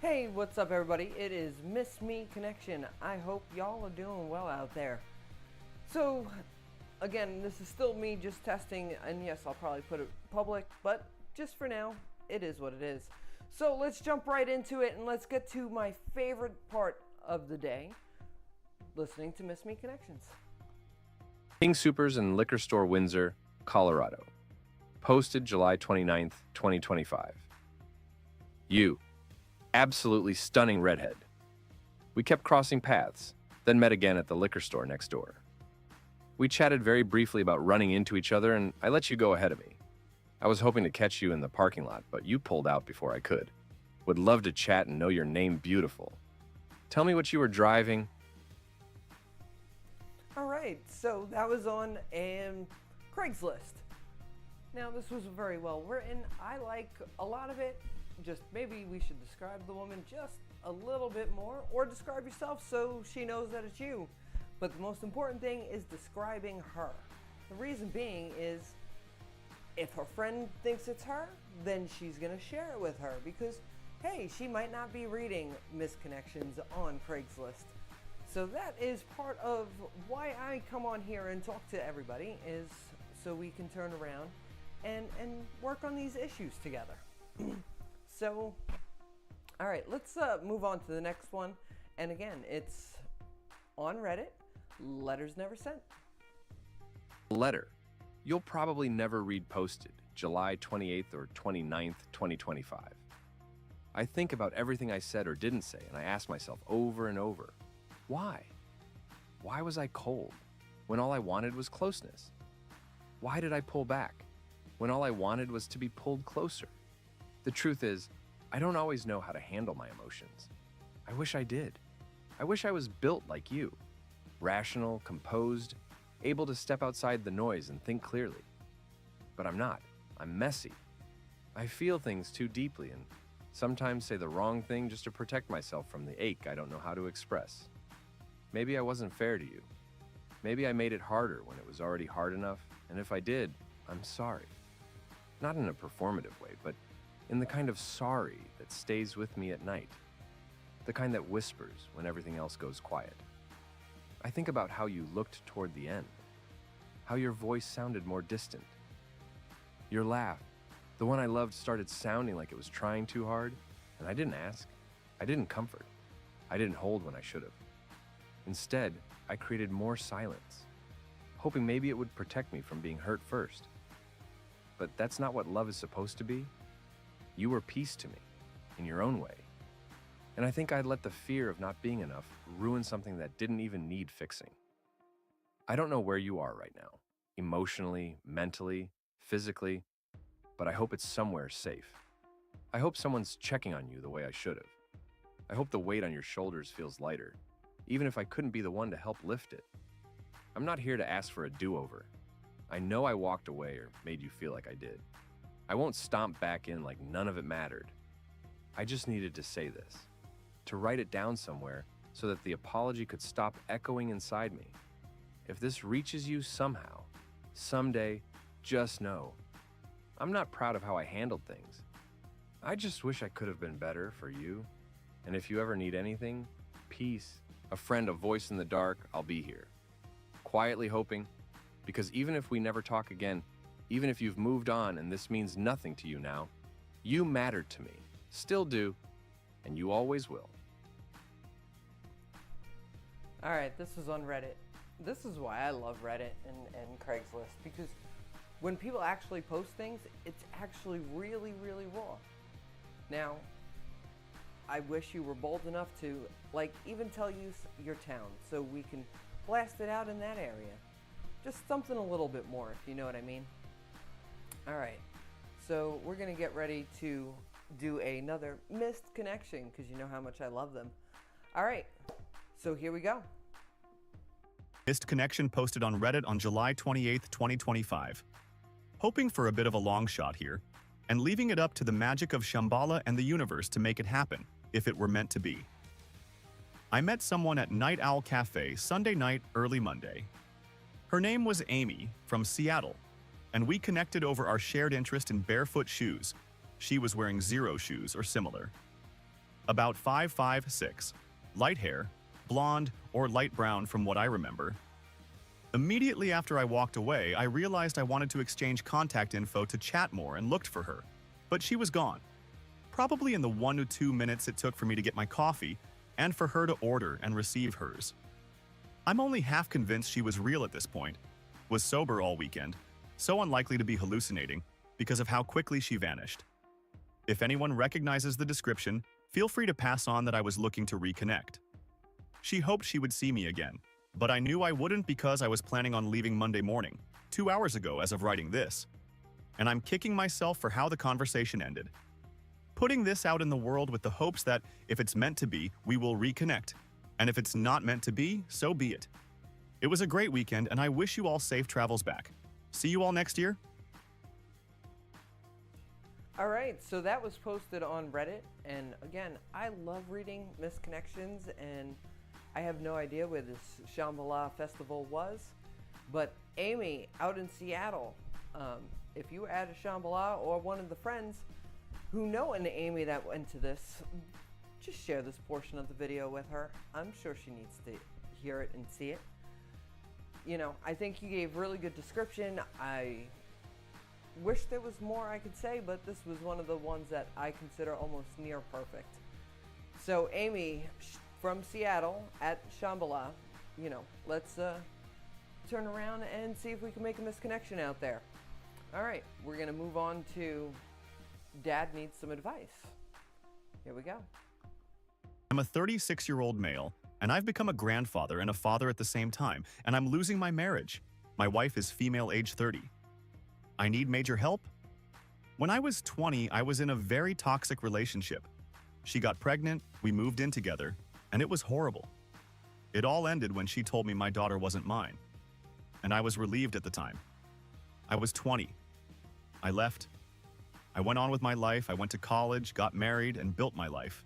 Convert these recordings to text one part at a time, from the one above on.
Hey, what's up everybody? It is Miss Me Connection. I hope y'all are doing well out there. So, again, this is still me just testing, and yes, I'll probably put it public, but just for now, it is what it is. So let's jump right into it and let's get to my favorite part of the day, listening to Miss Me Connections. King Soopers in Liquor Store, Windsor, Colorado. Posted July 29th, 2025. You. Absolutely stunning redhead. We kept crossing paths, then met again at the liquor store next door. We chatted very briefly about running into each other, and I let you go ahead of me. I was hoping to catch you in the parking lot, but you pulled out before I could. Would love to chat and know your name beautiful. Tell me what you were driving. Alright, so that was on Craigslist. Now this was very well written. I like a lot of it. Just maybe we should describe the woman just a little bit more, or describe yourself so she knows that it's you. But the most important thing is describing her. The reason being is if her friend thinks it's her, then she's gonna share it with her because, hey, she might not be reading misconnections on Craigslist. So that is part of why I come on here and talk to everybody, is so we can turn around and work on these issues together. So, all right, let's move on to the next one. And again, it's on Reddit, letters never sent. Letter. You'll probably never read posted, July 28th or 29th, 2025. I think about everything I said or didn't say, and I ask myself over and over, why? Why was I cold when all I wanted was closeness? Why did I pull back when all I wanted was to be pulled closer? The truth is, I don't always know how to handle my emotions. I wish I did. I wish I was built like you. Rational, composed, able to step outside the noise and think clearly. But I'm not. I'm messy. I feel things too deeply and sometimes say the wrong thing just to protect myself from the ache I don't know how to express. Maybe I wasn't fair to you. Maybe I made it harder when it was already hard enough, and if I did, I'm sorry. Not in a performative way, but in the kind of sorry that stays with me at night. The kind that whispers when everything else goes quiet. I think about how you looked toward the end. How your voice sounded more distant. Your laugh, the one I loved, started sounding like it was trying too hard, and I didn't ask. I didn't comfort. I didn't hold when I should have. Instead, I created more silence, hoping maybe it would protect me from being hurt first. But that's not what love is supposed to be. You were peace to me, in your own way. And I think I'd let the fear of not being enough ruin something that didn't even need fixing. I don't know where you are right now, emotionally, mentally, physically, but I hope it's somewhere safe. I hope someone's checking on you the way I should have. I hope the weight on your shoulders feels lighter, even if I couldn't be the one to help lift it. I'm not here to ask for a do-over. I know I walked away or made you feel like I did. I won't stomp back in like none of it mattered. I just needed to say this, to write it down somewhere so that the apology could stop echoing inside me. If this reaches you somehow, someday, just know, I'm not proud of how I handled things. I just wish I could have been better for you. And if you ever need anything, peace, a friend, a voice in the dark, I'll be here. Quietly hoping, because even if we never talk again, even if you've moved on and this means nothing to you now, you mattered to me, still do, and you always will. Alright, this is on Reddit. This is why I love Reddit and Craigslist, because when people actually post things, it's actually really, really raw. Now, I wish you were bold enough to, even tell you your town, so we can blast it out in that area. Just something a little bit more, if you know what I mean. Alright, so we're gonna get ready to do another missed connection, because you know how much I love them. Alright, so here we go. Missed connection posted on Reddit on July 28th, 2025. Hoping for a bit of a long shot here, and leaving it up to the magic of Shambhala and the universe to make it happen, if it were meant to be. I met someone at Night Owl Cafe Sunday night, early Monday. Her name was Amy, from Seattle, and we connected over our shared interest in barefoot shoes. She was wearing Zero shoes or similar. about 5'6", light hair, blonde or light brown from what I remember. Immediately after I walked away, I realized I wanted to exchange contact info to chat more and looked for her, but she was gone. Probably in the 1 to 2 minutes it took for me to get my coffee and for her to order and receive hers. I'm only half convinced she was real at this point, was sober all weekend, so unlikely to be hallucinating because of how quickly she vanished. If anyone recognizes the description, feel free to pass on that I was looking to reconnect. She hoped she would see me again, but I knew I wouldn't because I was planning on leaving Monday morning, 2 hours ago as of writing this. And I'm kicking myself for how the conversation ended. Putting this out in the world with the hopes that if it's meant to be, we will reconnect. And if it's not meant to be, so be it. It was a great weekend and I wish you all safe travels back. See you all next year. All right, so that was posted on Reddit, and again, I love reading misconnections, and I have no idea where this Shambhala festival was, but Amy out in Seattle, if you add a Shambhala or one of the friends who know an Amy that went to this, just share this portion of the video with her. I'm sure she needs to hear it and see it. You know, I think you gave really good description. I wish there was more I could say, but this was one of the ones that I consider almost near perfect. So Amy from Seattle at Shambhala, you know, let's turn around and see if we can make a misconnection out there. All right, we're gonna move on to Dad Needs Some Advice. Here we go. I'm a 36-year-old male, and I've become a grandfather and a father at the same time, and I'm losing my marriage. My wife is female, age 30. I need major help? When I was 20, I was in a very toxic relationship. She got pregnant, we moved in together, and it was horrible. It all ended when she told me my daughter wasn't mine, and I was relieved at the time. I was 20. I left. I went on with my life, I went to college, got married, and built my life.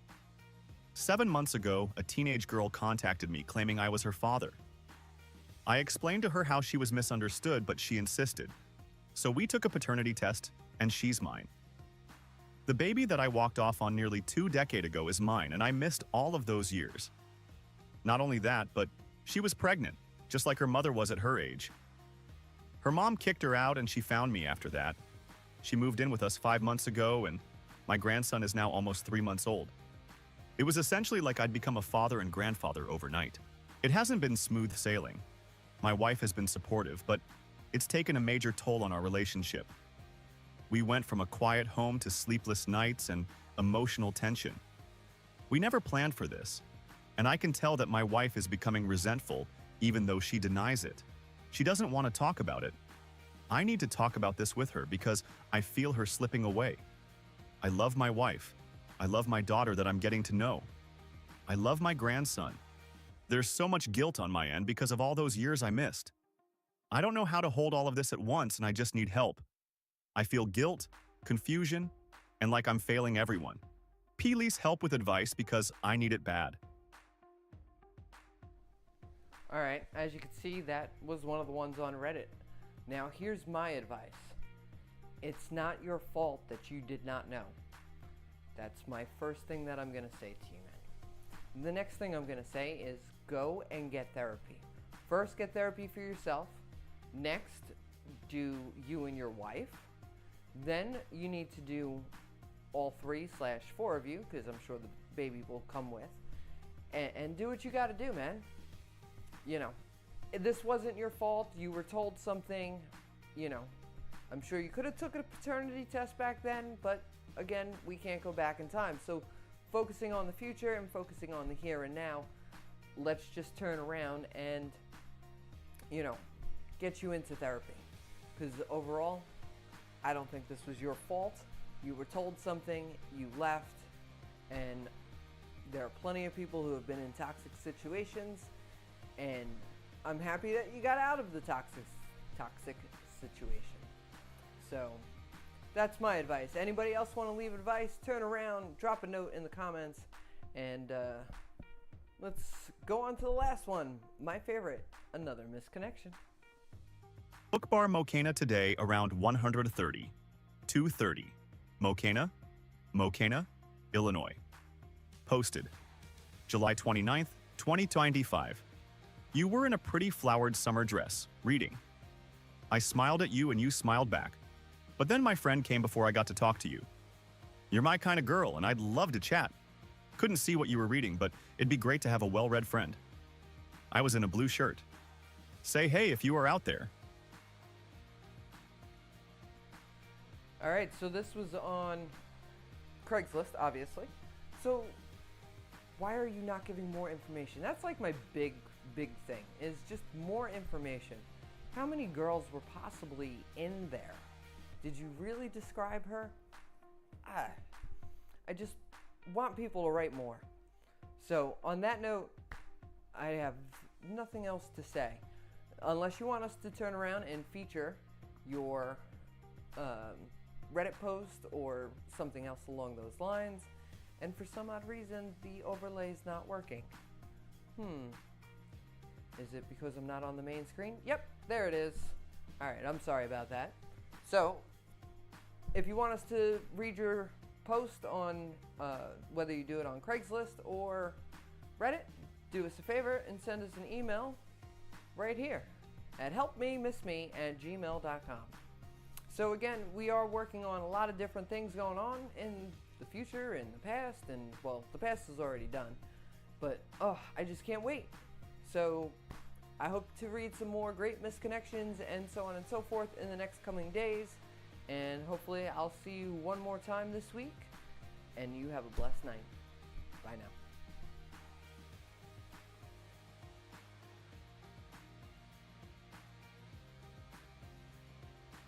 7 months ago, a teenage girl contacted me claiming I was her father. I explained to her how she was misunderstood, but she insisted. So we took a paternity test, and she's mine. The baby that I walked off on nearly 2 decades ago is mine, and I missed all of those years. Not only that, but she was pregnant, just like her mother was at her age. Her mom kicked her out, and she found me after that. She moved in with us 5 months ago, and my grandson is now almost 3 months old. It was essentially like I'd become a father and grandfather overnight. It hasn't been smooth sailing. My wife has been supportive, but it's taken a major toll on our relationship. We went from a quiet home to sleepless nights and emotional tension. We never planned for this, and I can tell that my wife is becoming resentful even though she denies it. She doesn't want to talk about it. I need to talk about this with her because I feel her slipping away. I love my wife. I love my daughter that I'm getting to know. I love my grandson. There's so much guilt on my end because of all those years I missed. I don't know how to hold all of this at once, and I just need help. I feel guilt, confusion, and like I'm failing everyone. Please help with advice because I need it bad. All right, as you can see, that was one of the ones on Reddit. Now, here's my advice. It's not your fault that you did not know. That's my first thing that I'm going to say to you, man. The next thing I'm going to say is go and get therapy. First, get therapy for yourself. Next, do you and your wife. Then you need to do all 3/4 of you, because I'm sure the baby will come with. And do what you got to do, man. You know, this wasn't your fault. You were told something, you know. I'm sure you could have took a paternity test back then, but again, we can't go back in time. So focusing on the future and focusing on the here and now, let's just turn around and, you know, get you into therapy. Because overall, I don't think this was your fault. You were told something, you left, and there are plenty of people who have been in toxic situations, and I'm happy that you got out of the toxic situation. So that's my advice. Anybody else want to leave advice? Turn around, drop a note in the comments, and let's go on to the last one. My favorite, another misconnection. Book Bar Mokena today around 2:30. Mokena, Illinois. posted. July 29th, 2025. You were in a pretty flowered summer dress, reading. I smiled at you and you smiled back. But then my friend came before I got to talk to you. You're my kind of girl and I'd love to chat. Couldn't see what you were reading, but it'd be great to have a well-read friend. I was in a blue shirt. Say hey if you are out there. All right, so this was on Craigslist, obviously. So why are you not giving more information? That's like my big thing, is just more information. How many girls were possibly in there? Did you really describe her? I just want people to write more. So on that note, I have nothing else to say. Unless you want us to turn around and feature your Reddit post or something else along those lines, and for some odd reason the overlay is not working. Is it because I'm not on the main screen? Yep, there it is. Alright, I'm sorry about that. So, if you want us to read your post on whether you do it on Craigslist or Reddit, do us a favor and send us an email right here at helpmemissme@gmail.com. So again, we are working on a lot of different things going on in the future, in the past, and well, the past is already done, but I just can't wait. So I hope to read some more great misconnections and so on and so forth in the next coming days, and hopefully I'll see you one more time this week, and you have a blessed night. Bye now.